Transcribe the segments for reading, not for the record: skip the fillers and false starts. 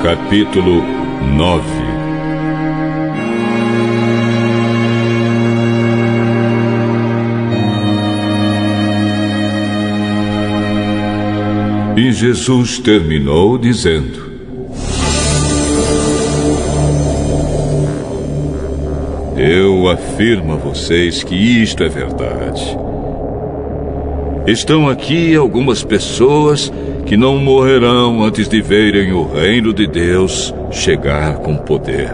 Capítulo 9. E Jesus terminou dizendo: Eu afirmo a vocês que isto é verdade. Estão aqui algumas pessoas que não morrerão antes de verem o reino de Deus chegar com poder.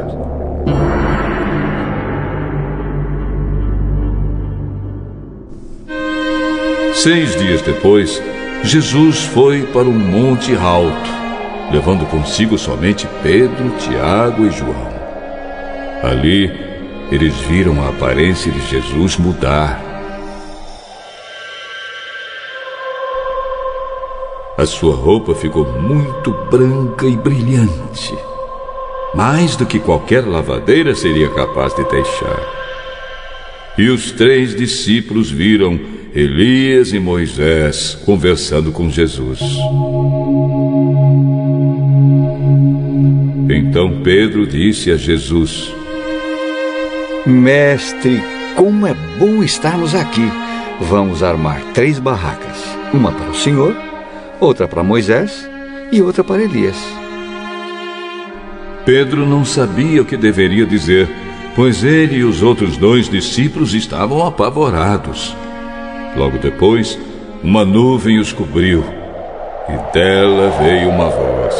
Seis dias depois, Jesus foi para um monte alto, levando consigo somente Pedro, Tiago e João. Ali, eles viram a aparência de Jesus mudar. A sua roupa ficou muito branca e brilhante, mais do que qualquer lavadeira seria capaz de deixar. E os 3 discípulos viram Elias e Moisés conversando com Jesus. Então Pedro disse a Jesus: Mestre, como é bom estarmos aqui. Vamos armar 3 barracas. Uma para o Senhor, outra para Moisés e outra para Elias. Pedro não sabia o que deveria dizer, pois ele e os outros 2 discípulos estavam apavorados. Logo depois, uma nuvem os cobriu, e dela veio uma voz: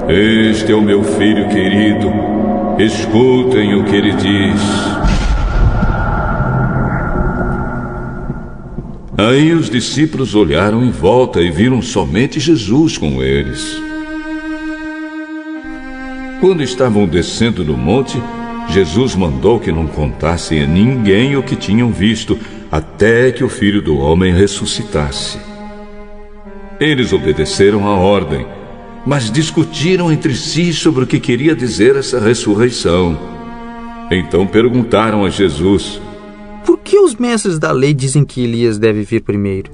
Este é o meu filho querido, escutem o que ele diz. Aí os discípulos olharam em volta e viram somente Jesus com eles. Quando estavam descendo do monte, Jesus mandou que não contassem a ninguém o que tinham visto, até que o Filho do Homem ressuscitasse. Eles obedeceram à ordem, mas discutiram entre si sobre o que queria dizer essa ressurreição. Então perguntaram a Jesus: Por que os mestres da lei dizem que Elias deve vir primeiro?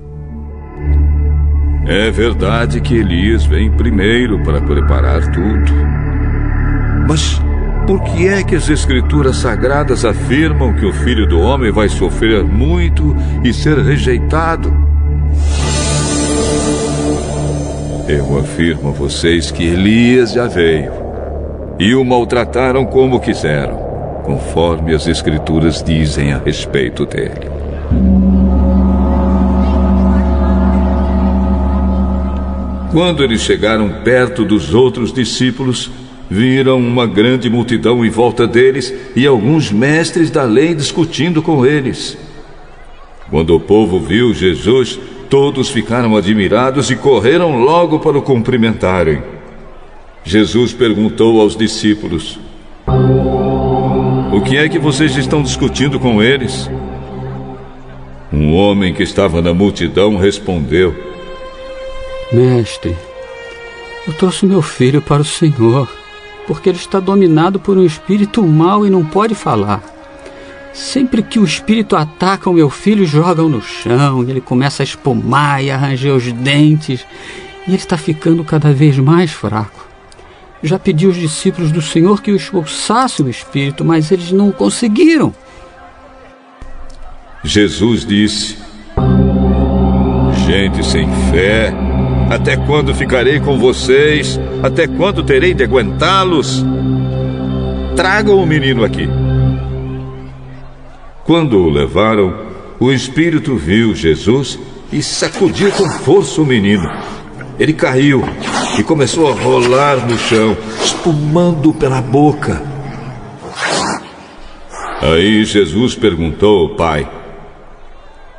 É verdade que Elias vem primeiro para preparar tudo. Mas por que é que as Escrituras Sagradas afirmam que o Filho do Homem vai sofrer muito e ser rejeitado? Eu afirmo a vocês que Elias já veio, e o maltrataram como quiseram, conforme as Escrituras dizem a respeito dele. Quando eles chegaram perto dos outros discípulos, viram uma grande multidão em volta deles e alguns mestres da lei discutindo com eles. Quando o povo viu Jesus, todos ficaram admirados e correram logo para o cumprimentarem. Jesus perguntou aos discípulos: O que é que vocês estão discutindo com eles? Um homem que estava na multidão respondeu: Mestre, eu trouxe meu filho para o Senhor, porque ele está dominado por um espírito mau e não pode falar. Sempre que o espírito ataca o meu filho, joga-o no chão, e ele começa a espumar e a ranger os dentes, e ele está ficando cada vez mais fraco. Já pedi aos discípulos do Senhor que o expulsassem o espírito, mas eles não conseguiram. Jesus disse: Gente sem fé, até quando ficarei com vocês? Até quando terei de aguentá-los? Tragam o menino aqui. Quando o levaram, o espírito viu Jesus e sacudiu com força o menino. Ele caiu e começou a rolar no chão, espumando pela boca. Aí Jesus perguntou ao pai: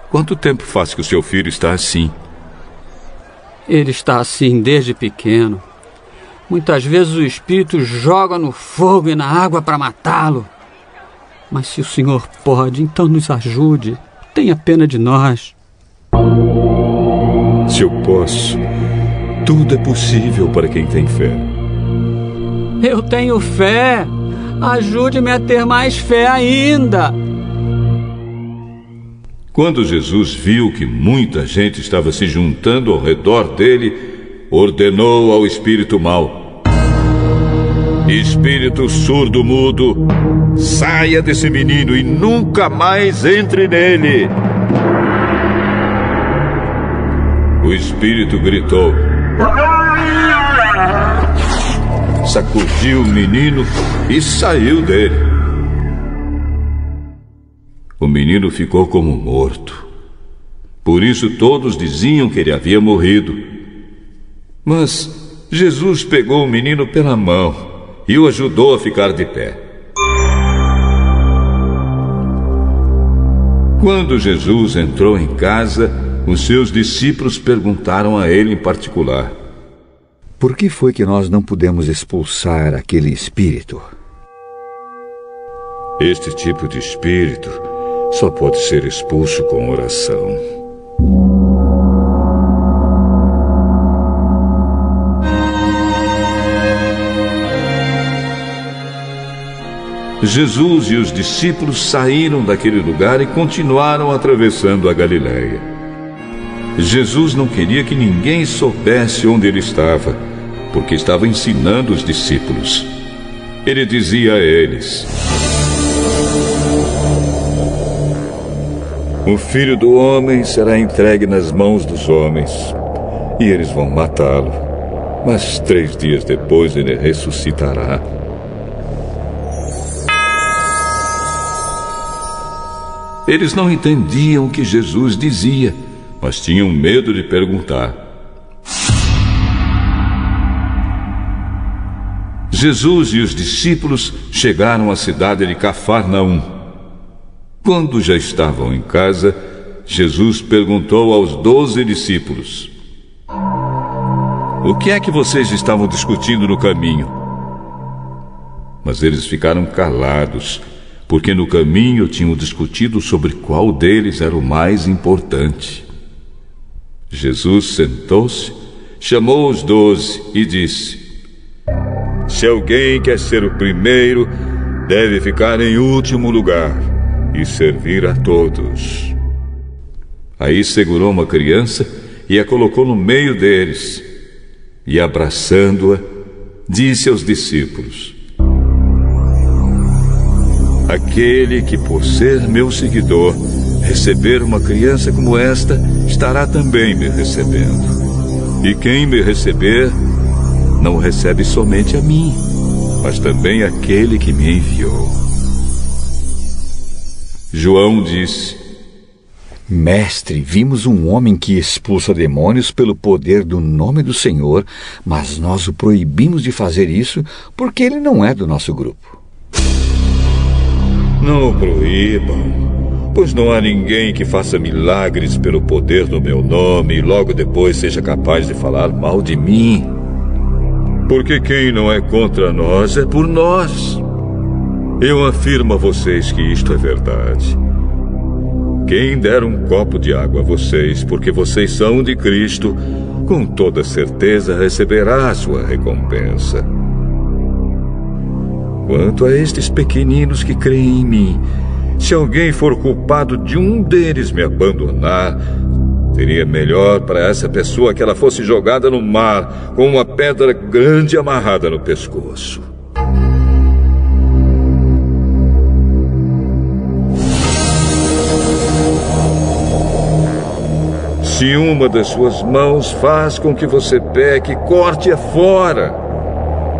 Quanto tempo faz que o seu filho está assim? Ele está assim desde pequeno. Muitas vezes o espírito joga no fogo e na água para matá-lo. Mas se o Senhor pode, então nos ajude. Tenha pena de nós. Se eu posso, tudo é possível para quem tem fé. Eu tenho fé. Ajude-me a ter mais fé ainda. Quando Jesus viu que muita gente estava se juntando ao redor dele, ordenou ao espírito mau: espírito surdo-mudo, saia desse menino e nunca mais entre nele. O espírito gritou, sacudiu o menino e saiu dele. O menino ficou como morto. Por isso todos diziam que ele havia morrido. Mas Jesus pegou o menino pela mão e o ajudou a ficar de pé. Quando Jesus entrou em casa, os seus discípulos perguntaram a ele em particular: por que foi que nós não pudemos expulsar aquele espírito? Este tipo de espírito só pode ser expulso com oração. Jesus e os discípulos saíram daquele lugar e continuaram atravessando a Galileia. Jesus não queria que ninguém soubesse onde ele estava, porque estava ensinando os discípulos. Ele dizia a eles: o Filho do Homem será entregue nas mãos dos homens, e eles vão matá-lo, mas 3 dias depois ele ressuscitará. Eles não entendiam o que Jesus dizia, mas tinham medo de perguntar. Jesus e os discípulos chegaram à cidade de Cafarnaum. Quando já estavam em casa, Jesus perguntou aos 12 discípulos: o que é que vocês estavam discutindo no caminho? Mas eles ficaram calados, porque no caminho tinham discutido sobre qual deles era o mais importante. Jesus sentou-se, chamou os 12 e disse: se alguém quer ser o primeiro, deve ficar em último lugar e servir a todos. Aí segurou uma criança e a colocou no meio deles, e abraçando-a, disse aos discípulos: aquele que, por ser meu seguidor, receber uma criança como esta, estará também me recebendo. E quem me receber, não recebe somente a mim, mas também aquele que me enviou. João disse: mestre, vimos um homem que expulsa demônios pelo poder do nome do Senhor, mas nós o proibimos de fazer isso porque ele não é do nosso grupo. Não o proíbam, pois não há ninguém que faça milagres pelo poder do meu nome e logo depois seja capaz de falar mal de mim. Porque quem não é contra nós é por nós. Eu afirmo a vocês que isto é verdade. Quem der um copo de água a vocês, porque vocês são de Cristo, com toda certeza receberá a sua recompensa. Quanto a estes pequeninos que creem em mim, se alguém for culpado de um deles me abandonar, seria melhor para essa pessoa que ela fosse jogada no mar com uma pedra grande amarrada no pescoço. Se uma das suas mãos faz com que você peque, corte-a fora.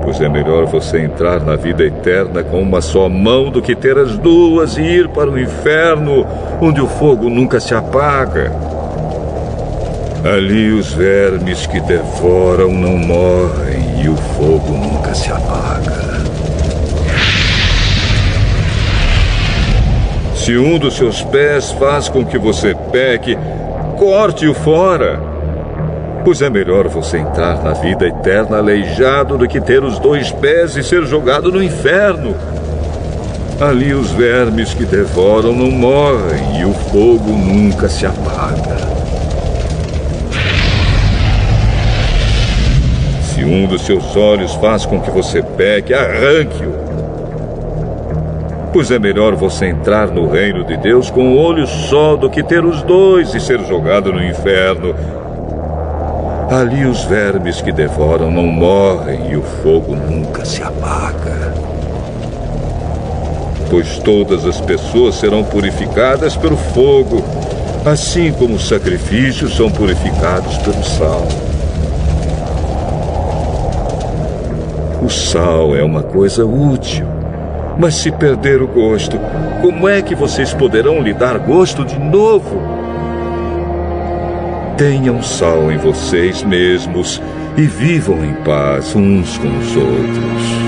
Pois é melhor você entrar na vida eterna com uma só mão do que ter as duas e ir para o inferno, onde o fogo nunca se apaga. Ali os vermes que devoram não morrem e o fogo nunca se apaga. Se um dos seus pés faz com que você peque, corte-o fora. Pois é melhor você entrar na vida eterna aleijado do que ter os 2 pés e ser jogado no inferno. Ali os vermes que devoram não morrem e o fogo nunca se apaga. Se um dos seus olhos faz com que você peque, arranque-o. Pois é melhor você entrar no reino de Deus com um olho só do que ter os 2 e ser jogado no inferno. Ali os vermes que devoram não morrem e o fogo nunca se apaga. Pois todas as pessoas serão purificadas pelo fogo, assim como os sacrifícios são purificados pelo sal. O sal é uma coisa útil, mas se perder o gosto, como é que vocês poderão lhe dar gosto de novo? Tenham sal em vocês mesmos e vivam em paz uns com os outros.